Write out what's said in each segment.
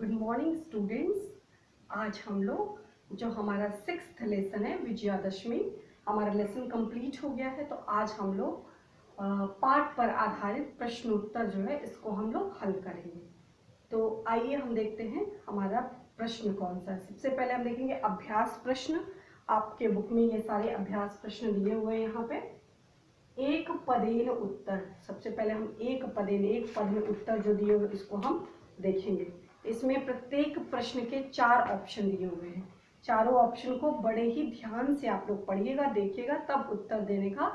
Good morning students. आज हम लोग जो हमारा 6th लेसन है विजयादशमी, हमारा लेसन कंप्लीट हो गया है। तो आज हम लोग पाठ पर आधारित प्रश्न उत्तर जो है इसको हम लोग हल करेंगे। तो आइए हम देखते हैं हमारा प्रश्न कौन सा है। सबसे पहले हम देखेंगे अभ्यास प्रश्न। आपके बुक में ये सारे अभ्यास प्रश्न दिए हुए हैं। यहाँ पे एक पदेन उत्तर, सबसे पहले हम एक पद में उत्तर जो दिए हुए इसको हम देखेंगे। इसमें प्रत्येक प्रश्न के 4 ऑप्शन दिए हुए हैं। चारों ऑप्शन को बड़े ही ध्यान से आप लोग पढ़िएगा, देखिएगा, तब उत्तर देने का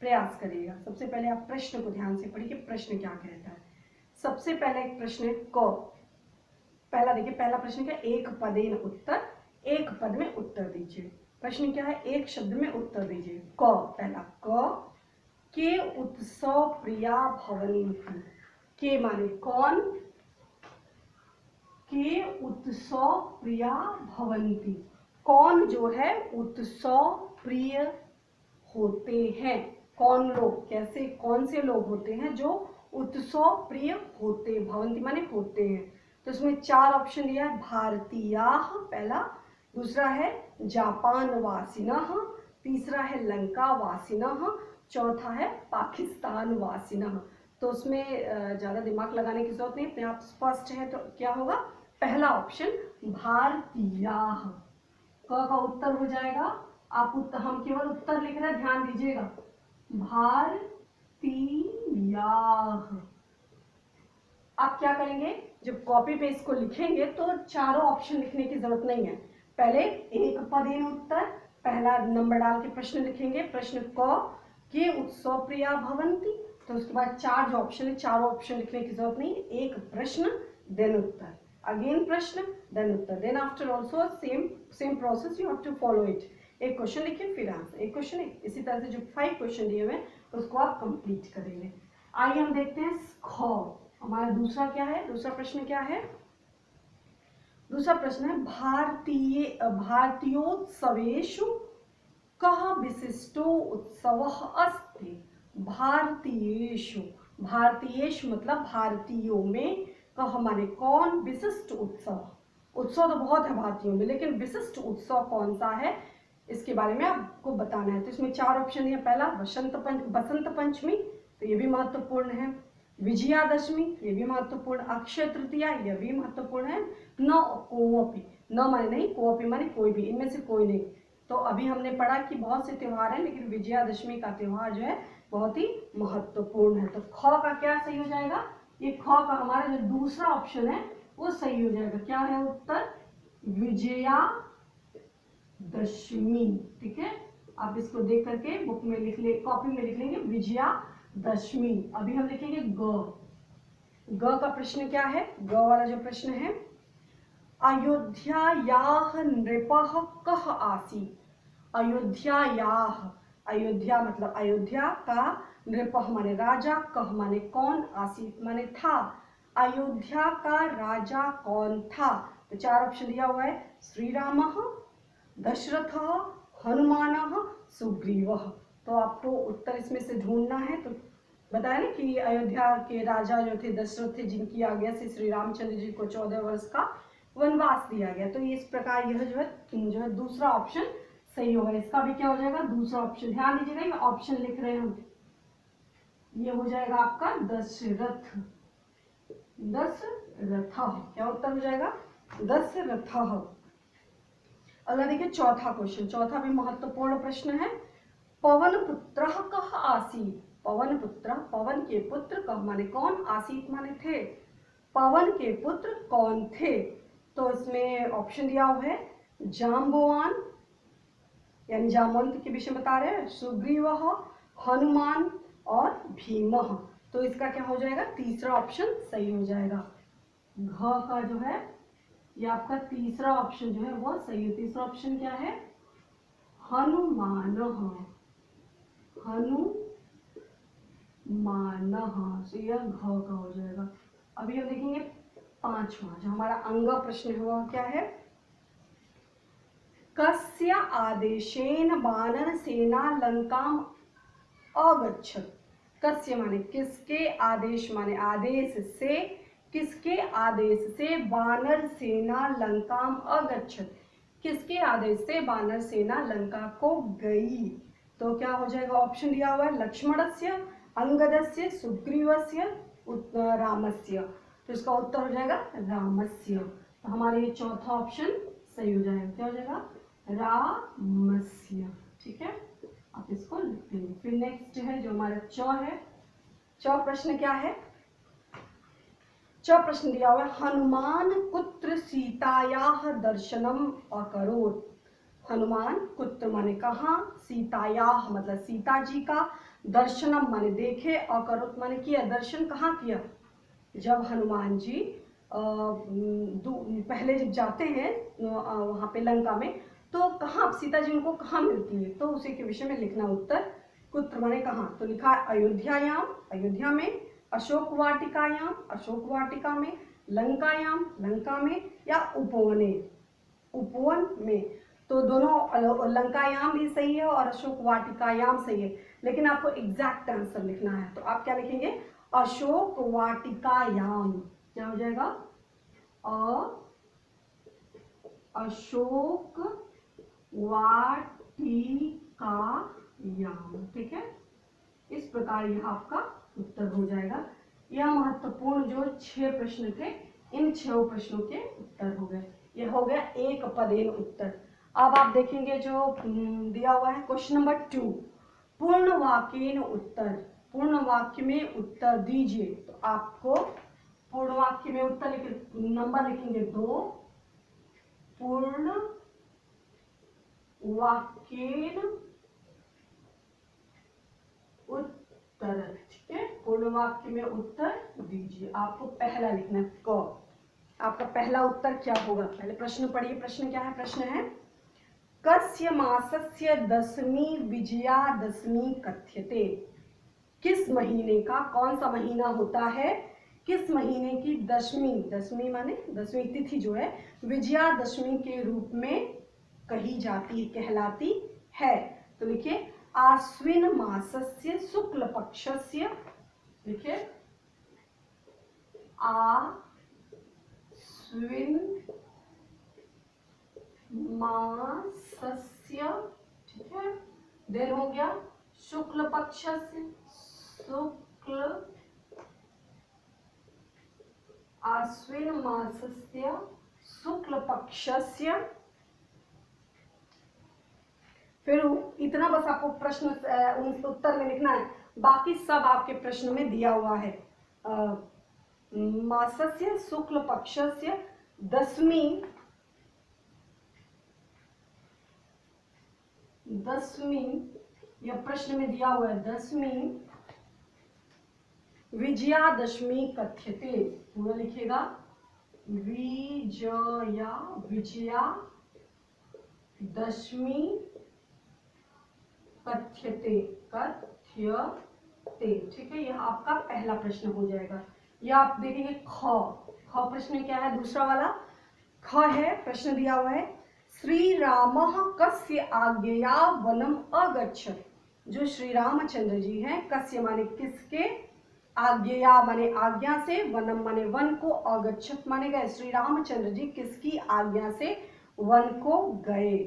प्रयास करिएगा। सबसे पहले आप प्रश्न को ध्यान से पढ़िए, प्रश्न क्या कहता है। सबसे पहले एक प्रश्न है क। पहला देखिए, पहला प्रश्न क्या, एक पदेन उत्तर, एक पद में उत्तर दीजिए। प्रश्न क्या है, एक शब्द में उत्तर दीजिए। क, पहला क, के उत्सव प्रिया भवन्ति। के माने कौन, के उत्सव प्रिया भवन्ति, कौन जो है उत्सव प्रिय होते हैं। कौन लोग, कैसे, कौन से लोग होते हैं जो उत्सव प्रिय होते, भवन्ति माने होते हैं। तो इसमें 4 ऑप्शन दिया है। भारतीयाः पहला, दूसरा है जापान वासिनः, तीसरा है लंका वासिनः, चौथा है पाकिस्तान वासिनः। तो उसमें ज़्यादा दिमाग लगाने की जरूरत नहीं, अपने आप स्पष्ट है। तो क्या होगा, पहला ऑप्शन भारतीयाः। क का उत्तर हो जाएगा। आप उत्तर, हम केवल उत्तर लिख रहे हैं, ध्यान दीजिएगा, भारतीयाः। आप क्या करेंगे, जब कॉपी पे इसको लिखेंगे तो चारों ऑप्शन लिखने की जरूरत नहीं है। पहले एक पदेन उत्तर, पहला नंबर डाल के प्रश्न लिखेंगे। प्रश्न क, के उत्सव प्रिया भवन्ति। तो उसके बाद 4 जो ऑप्शन है, चारों ऑप्शन लिखने की जरूरत नहीं। एक प्रश्न देन उत्तर, अगेन प्रश्न देन उत्तर, then after also same process you have to follow it. एक क्वेश्चन लिखिए फिर आंसर, एक क्वेश्चन इसी तरह से जो 5 क्वेश्चन दिए हुए हैं उसको आप कंप्लीट करेंगे। आइए हम देखते हैं ख। हमारा दूसरा क्या है, दूसरा प्रश्न क्या है। दूसरा प्रश्न है भारतीयोत्सवेषु कः विशिष्टो उत्सवः अस्ति। भारतीयेषु, भारतीयेषु मतलब भारतीयों में, कह माने कौन, विशिष्ट उत्सव, उत्सव तो बहुत है भारतीयों में, लेकिन विशिष्ट उत्सव कौन सा है इसके बारे में आपको बताना है। तो इसमें 4 ऑप्शन है। पहला बसंत पंचमी, तो ये भी महत्वपूर्ण है। विजयादशमी, ये भी महत्वपूर्ण। अक्षय तृतीया, यह भी महत्वपूर्ण है। न कोवपी, न माने नहीं, कोवपी माने कोई भी, इनमें से कोई नहीं। तो अभी हमने पढ़ा कि बहुत से त्योहार हैं, लेकिन विजयादशमी का त्योहार जो है बहुत ही महत्वपूर्ण है। तो ख का क्या सही हो जाएगा, ये ख का हमारा जो दूसरा ऑप्शन है वो सही हो जाएगा। क्या है उत्तर, विजयादशमी। ठीक है, आप इसको देख करके बुक में लिख ले, कॉपी में लिख लेंगे विजयादशमी। अभी हम लिखेंगे ग। ग का प्रश्न क्या है, ग वाला जो प्रश्न है, अयोध्यायाः नृपः कः आसीत्। अयोध्यायाः, अयोध्या मतलब अयोध्या का, नृपः माने राजा, कह माने कौन, आसीत् माने था। अयोध्या का राजा कौन था। तो 4 ऑप्शन दिया हुआ है, श्री रामः, दशरथः, हनुमानः, सुग्रीवः। तो आपको उत्तर इसमें से ढूंढना है। तो बताया ना कि अयोध्या के राजा जो थे दशरथ थे, जिनकी आज्ञा से श्री रामचंद्र जी को 14 वर्ष का वनवास दिया गया। तो इस प्रकार यह जो है दूसरा ऑप्शन सही होगा। इसका भी क्या हो जाएगा, दूसरा ऑप्शन। ध्यान दीजिएगा, ये ऑप्शन लिख रहे हैं हम, ये हो जाएगा आपका दशरथ। दशरथ, क्या उत्तर हो जाएगा, दशरथ। अगला देखिए चौथा क्वेश्चन, चौथा भी महत्वपूर्ण प्रश्न है। पवन पुत्र कः आसीत्। पवन पुत्र, पवन के पुत्र, कह माने कौन, आसीत् माने थे। पवन के पुत्र कौन थे। तो इसमें ऑप्शन दिया हुआ है, जाम्बवान यानी जामवंत के विषय बता रहे हैं, सुग्रीवः, हनुमान और भीमः। तो इसका क्या हो जाएगा, तीसरा ऑप्शन सही हो जाएगा। घ का जो है ये आपका तीसरा ऑप्शन जो है वो सही है। तीसरा ऑप्शन क्या है, हनुमानः, हनुमानः। तो यह घ का हो जाएगा। अभी हम देखेंगे 5वां जो हमारा अंग प्रश्न है वो क्या है, कस्य आदेशेन वानर सेना लंकाम अगच्छत्। कस्य माने किसके, आदेश माने आदेश से, किसके आदेश से वानर सेना लंकाम अगच्छत, किसके आदेश से वानर सेना लंका को गई। तो क्या हो जाएगा, ऑप्शन दिया हुआ है लक्ष्मणस्य, अंगदस्य, सुग्रीवस्य, रामस्य। तो इसका उत्तर हो जाएगा रामस्य। तो हमारे ये चौथा ऑप्शन सही हो जाएगा। क्या हो जाएगा, रामस्य। ठीक है, आप इसको लिख देंगे। फिर नेक्स्ट है जो हमारा चौ है। चौ प्रश्न क्या है, चौ प्रश्न दिया हुआ है हनुमान कुत्र सीतायाः दर्शनम अकरोत्। हनुमान कुत्र माने कहाँ, सीतायाः मतलब सीता जी का, दर्शनम माने देखे, अकरोत् माने किया, दर्शन कहाँ किया। जब हनुमान जी पहले जब जाते हैं वहाँ पे लंका में, तो कहाँ सीता जी उनको कहाँ मिलती है, तो उसी के विषय में लिखना उत्तर। कुत्र माने कहाँ, तो लिखा है अयोध्यायाम, अयोध्या में, अशोक वाटिकायाम, अशोक वाटिका में, लंकायाम, लंका में, या उपवने, उपवन में। तो दोनों लंकायाम भी सही है और अशोक वाटिकायाम सही है, लेकिन आपको एग्जैक्ट आंसर लिखना है। तो आप क्या लिखेंगे, अशोक वाटिकायाम। क्या हो जाएगा, अशोक वाटिकायाम। ठीक है, इस प्रकार यह आपका उत्तर हो जाएगा। यह महत्वपूर्ण जो 6 प्रश्न थे, इन 6 प्रश्नों के उत्तर हो गए। यह हो गया एक पदेन उत्तर। अब आप देखेंगे जो दिया हुआ है क्वेश्चन नंबर 2, पूर्ण वाक्येन उत्तर, पूर्ण वाक्य में उत्तर दीजिए। तो आपको पूर्ण वाक्य में उत्तर नंबर लिखेंगे 2, पूर्ण वाक्येन उत्तर। ठीक है, पूर्ण वाक्य में उत्तर दीजिए। आपको पहला लिखना है क। आपका पहला उत्तर क्या होगा, पहले प्रश्न पढ़िए। प्रश्न क्या है, प्रश्न है कस्य मासस्य दशमी विजयादशमी कथ्यते। किस महीने का, कौन सा महीना होता है, किस महीने की दशमी, दशमी माने दशमी तिथि जो है, विजयादशमी के रूप में कही जाती, कहलाती है। तो लिखिए आश्विन मासस्य शुक्ल पक्षस्य, लिखिए आश्विन मासस्य, ठीक है, देन हो गया शुक्ल पक्षस्य, शुक्ल आश्विन मासस्य शुक्ल पक्षस्य। फिर इतना बस आपको प्रश्न उत्तर में लिखना है, बाकी सब आपके प्रश्न में दिया हुआ है। मासस्य शुक्ल पक्षस्य दशमी, दशमी यह प्रश्न में दिया हुआ है, दशमी विजयादशमी कथ्यते। पूरा लिखिएगा विजया, विजया दशमी कथ्यते, कथ्यते। ठीक है, यह आपका पहला प्रश्न हो जाएगा। यह आप देखेंगे ख, ख प्रश्न क्या है, दूसरा वाला ख है, प्रश्न दिया हुआ है श्री रामः कस्य आज्ञया वनम अगच्छत्। जो श्री रामचंद्र जी हैं, कस्य माने किसके, आज्ञया माने आज्ञा से, वनम माने वन को, अगच्छत् माने गए। श्री रामचंद्र जी किसकी आज्ञा से वन को गए।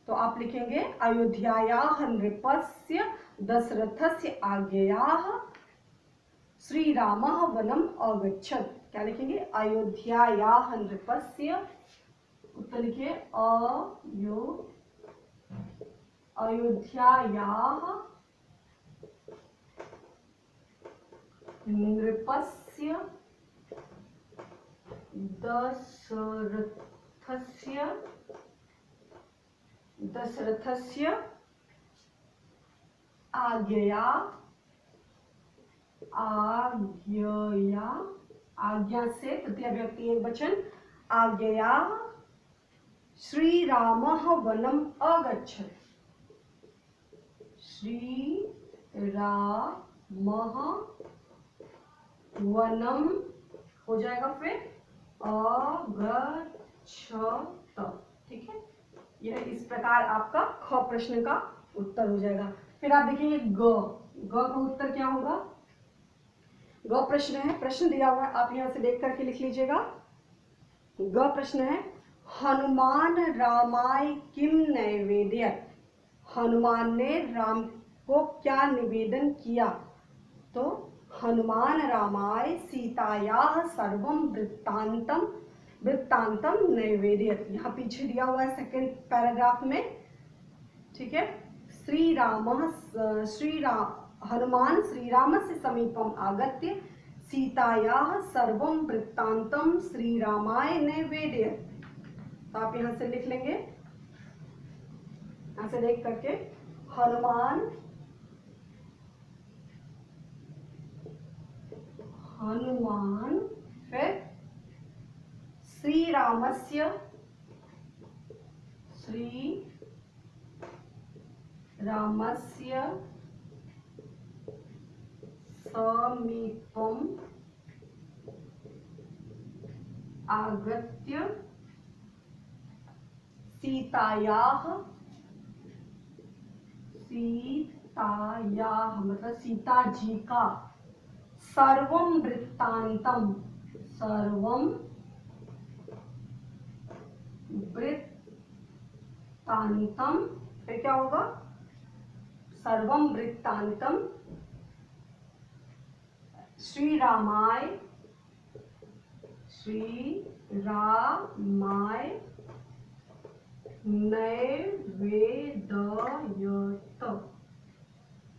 तो आप लिखेंगे अयोध्यायाः नृपस्य दशरथस्य आज्ञयाः श्री रामः वनम अगच्छत्। क्या लिखेंगे, अयोध्यायाः नृपस्य, उत्तर लिखिए अयोध्यायाः नृपस्य दशरथस्य आज्ञया, आज्ञा से तृतीय व्यक्ति एक वचन, आज्ञया श्री रामः वनम अगच्छत्। श्री रामः वनम हो जाएगा, फिर अगच्छत्। ठीक है, यह इस प्रकार आपका ख प्रश्न का उत्तर हो जाएगा। फिर आप देखिए ग, ग का उत्तर क्या होगा, ग प्रश्न है, प्रश्न दिया हुआ है, आप यहाँ से देख करके लिख लीजिएगा। ग प्रश्न है, हनुमान रामाय किम नैवेद्यत। हनुमान ने राम को क्या निवेदन किया? तो हनुमान रामाय सीतायाः सर्वं वृत्तांतम नैवेद्यत। यहाँ पीछे दिया हुआ है सेकंड पैराग्राफ में, ठीक है। हनुमान श्रीरामस्य समीपम आगत्य सीतायाः सर्वं वृत्तांतम श्रीरामाय नैवेद्यत। तो आप यहाँ से लिख लेंगे, यहाँ से देख करके, हनुमान फिर श्रीरामस्य समीपम आगत्य सीतायाः मतलब सीता जी का सर्वं वृत्तांतम फिर क्या होगा? सर्वं वृत्तांतम श्रीरामाय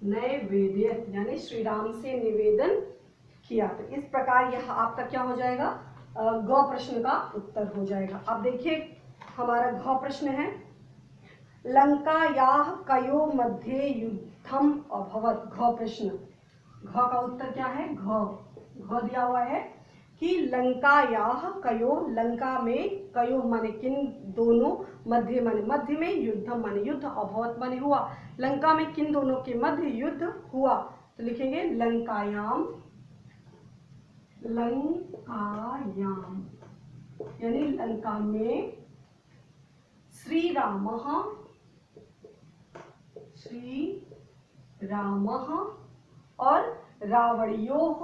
नैवेद्यत, यानी श्री राम से निवेदन किया। तो इस प्रकार यह आपका क्या हो जाएगा? ग प्रश्न का उत्तर हो जाएगा। अब देखिए हमारा घ प्रश्न है, लंकायाः कयो मध्ये युद्धम अभवत। घ प्रश्न, घ का उत्तर क्या है? घ दिया हुआ है कि लंकायाः कयो, लंका में, कयो माने किन दोनों, मध्य माने मध्य में, युद्धम माने युद्ध, अभवत माने हुआ, लंका में किन दोनों के मध्य युद्ध हुआ। तो लिखेंगे लंकायाम यानी लंका में श्री रामः और रावणयोः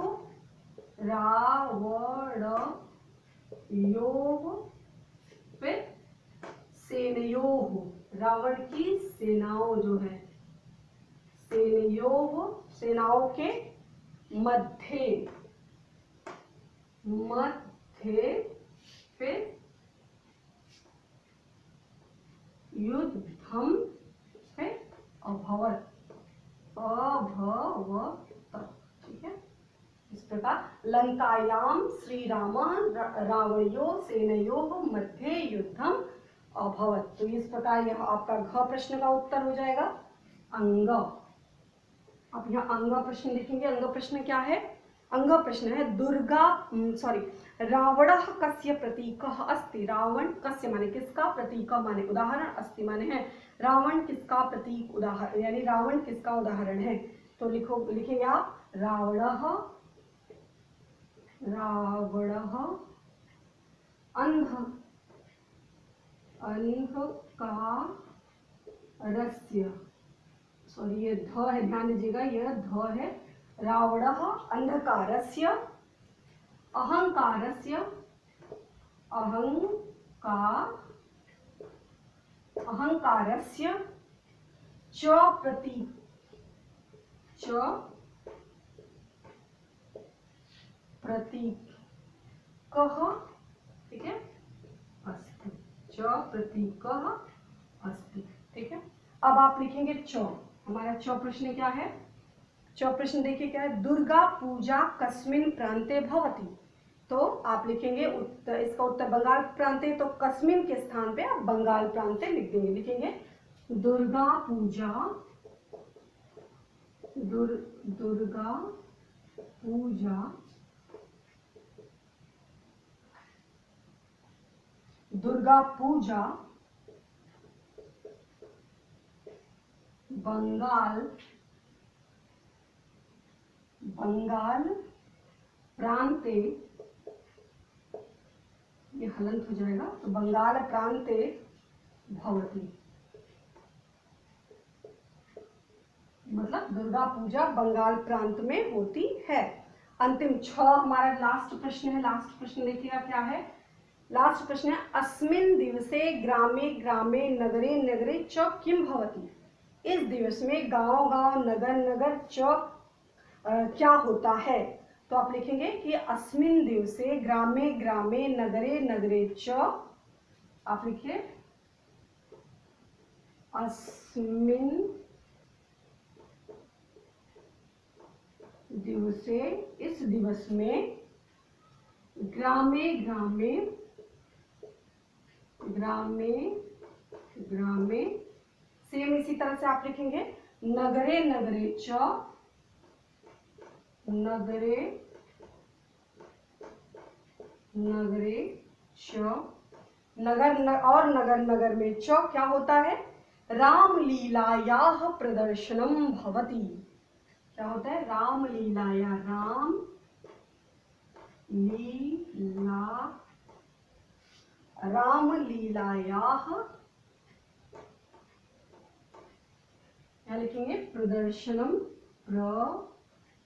फिर सेनयोः, रावण की सेनाओं जो है, सेनाओं के मध्य फिर युद्धम फिर अभवत, ठीक है। इस प्रकार लंकायाम श्री रामः रावणयोः सेनयोः मध्ये युद्धम अभवत। तो इस प्रकार यह आपका घ प्रश्न का उत्तर हो जाएगा। अंग, आप यहाँ अंग प्रश्न लिखेंगे। अंग प्रश्न क्या है? अंग प्रश्न है, रावणः कस्य प्रतीकः अस्ति। रावण कस्य माने किसका, प्रतीक माने उदाहरण, अस्ति माने है, रावण किसका प्रतीक, उदाहरण, यानी रावण किसका उदाहरण है। तो लिखेंगे आप रावणः अंधकारस्य, सॉरी ये ध है, ध्यान दीजिएगा, यह ध है। रावणः अंधकारस्य अहंकारस्य च प्रतीकः, ठीक है, अस्ति, च प्रतीकः अस्ति, ठीक है। अब आप लिखेंगे च। हमारा च प्रश्न क्या है? च प्रश्न देखिए क्या है, दुर्गा पूजा कस्मिन् प्रान्ते भवति। तो आप लिखेंगे उत्तर, इसका उत्तर बंगाल प्रांते, तो कस्मिन के स्थान पे आप बंगाल प्रांते लिख देंगे। लिखेंगे दुर्गा पूजा बंगाल प्रांते, ये हलंत हो जाएगा, तो बंगाल प्रांते भवति, मतलब दुर्गा पूजा बंगाल प्रांत में होती है। अंतिम 6 हमारा लास्ट प्रश्न है। लास्ट प्रश्न देखिएगा क्या है। लास्ट प्रश्न है अस्मिन् दिवसे ग्रामे ग्रामे नगरे नगरे च किम भवति। इस दिवस में गांव गांव नगर नगर च क्या होता है। तो आप लिखेंगे कि अस्मिन् दिवसे ग्रामे ग्रामे नगरे नगरे च, आप लिखिए अस्मिन् दिवसे, इस दिवस में ग्रामे ग्रामे ग्रामे ग्रामे, सेम इसी तरह से आप लिखेंगे नगरे नगरे च, नगरे नगरे च, नगर और नगर नगर में च क्या होता है, रामलीलायाः प्रदर्शनम भवति। क्या होता है, रामलीलाया, राम लीला, रामलीलायाः, क्या लिखेंगे, प्रदर्शनम,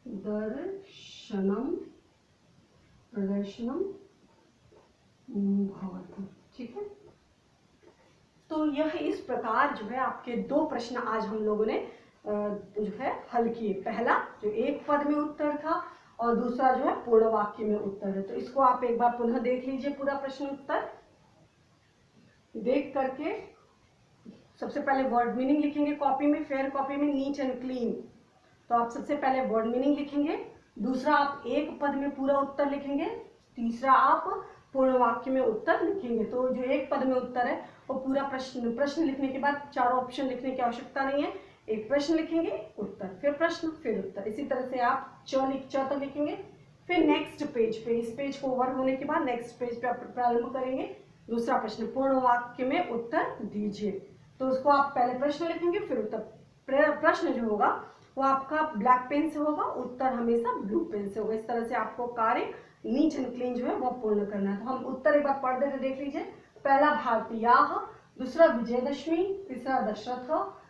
प्रदर्शनम, प्रदर्शनम भवति। ठीक है, तो यह इस प्रकार जो है आपके 2 प्रश्न आज हम लोगों ने जो है हल किए। पहला जो एक पद में उत्तर था और दूसरा जो है पूर्ण वाक्य में उत्तर है। तो इसको आप एक बार पुनः देख लीजिए पूरा प्रश्न उत्तर देख करके। सबसे पहले वर्ड मीनिंग लिखेंगे कॉपी में, फेयर कॉपी में, नीट एंड क्लीन। तो आप सबसे पहले वर्ड मीनिंग लिखेंगे, दूसरा आप एक पद में पूरा उत्तर लिखेंगे, तीसरा आप पूर्ण वाक्य में उत्तर लिखेंगे। तो जो एक पद में उत्तर है वो पूरा प्रश्न लिखने के बाद 4 ऑप्शन लिखने की आवश्यकता नहीं है। एक प्रश्न लिखेंगे, उत्तर, फिर प्रश्न, फिर उत्तर। इसी तरह से आप च तक लिखेंगे, फिर नेक्स्ट पेज पे, इस पेज को ओवर होने के बाद नेक्स्ट पेज पे आप प्रारंभ करेंगे दूसरा प्रश्न, पूर्ण वाक्य में उत्तर दीजिए। तो उसको आप पहले प्रश्न लिखेंगे फिर उत्तर। प्रश्न जो होगा वो आपका ब्लैक पेन से होगा, उत्तर हमेशा ब्लू पेन से होगा। इस तरह से आपको कार्य नीट एंड क्लीन जो है वो पूर्ण करना है। तो हम उत्तर एक बार पढ़ देते, देख लीजिए। पहला भारतीयाः, दूसरा विजयदशमी, तीसरा दशरथ,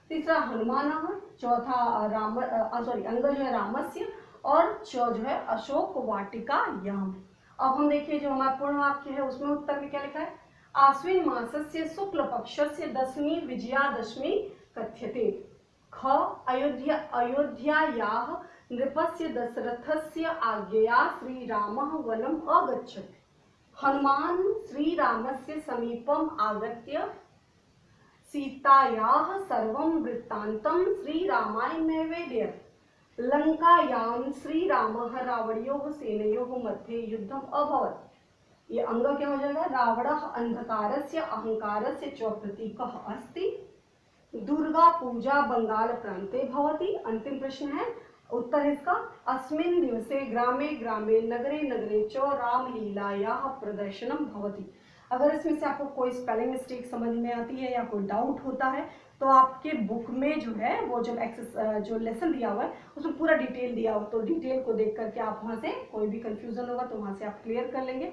तीसरा हनुमान, चौथा अंग जो है रामस्य, और जो है अशोक वाटिकायाम। अब हम देखिए जो हमारा पूर्ण वाक्य है उसमें उत्तर में क्या लिखा है, आश्विन मासस्य शुक्ल पक्षस्य दशमी विजयादशमी कथ्यते। ख अयोध्यायाः नृपस्य दशरथस्य आज्ञया श्रीरामः वनम् अगच्छत्। हनुमान् श्रीरामस्य समीपम् आगत्य सीतायाः सर्वं वृत्तान्तं श्रीरामाय निवेदयत्। लंकायां श्रीरामः रावणयोः सेनयोः मध्ये युद्धम् अभवत्। ये अंग क्या हो जाएगा, रावणः अंधकारस्य अहंकारस्य च प्रतीकः अस्ति। दुर्गा पूजा बंगाल प्रांते भवति। अंतिम प्रश्न है, उत्तर इसका अस्मिन् दिवसे ग्रामे ग्रामे नगरे नगरे च रामलीलायाः प्रदर्शनम भवति। अगर इसमें से आपको कोई स्पेलिंग मिस्टेक समझ में आती है या कोई डाउट होता है तो आपके बुक में जो है वो जो लेसन दिया हुआ है उसमें पूरा डिटेल दिया हुआ, तो डिटेल को देख करके आप वहाँ से कोई भी कंफ्यूजन होगा तो वहाँ से आप क्लियर कर लेंगे।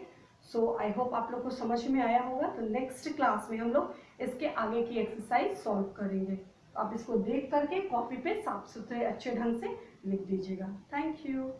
सो आई होप आप लोग को समझ में आया होगा। तो नेक्स्ट क्लास में हम लोग इसके आगे की एक्सरसाइज सॉल्व करेंगे। तो आप इसको देख करके कॉपी पे साफ सुथरे अच्छे ढंग से लिख दीजिएगा। Thank you.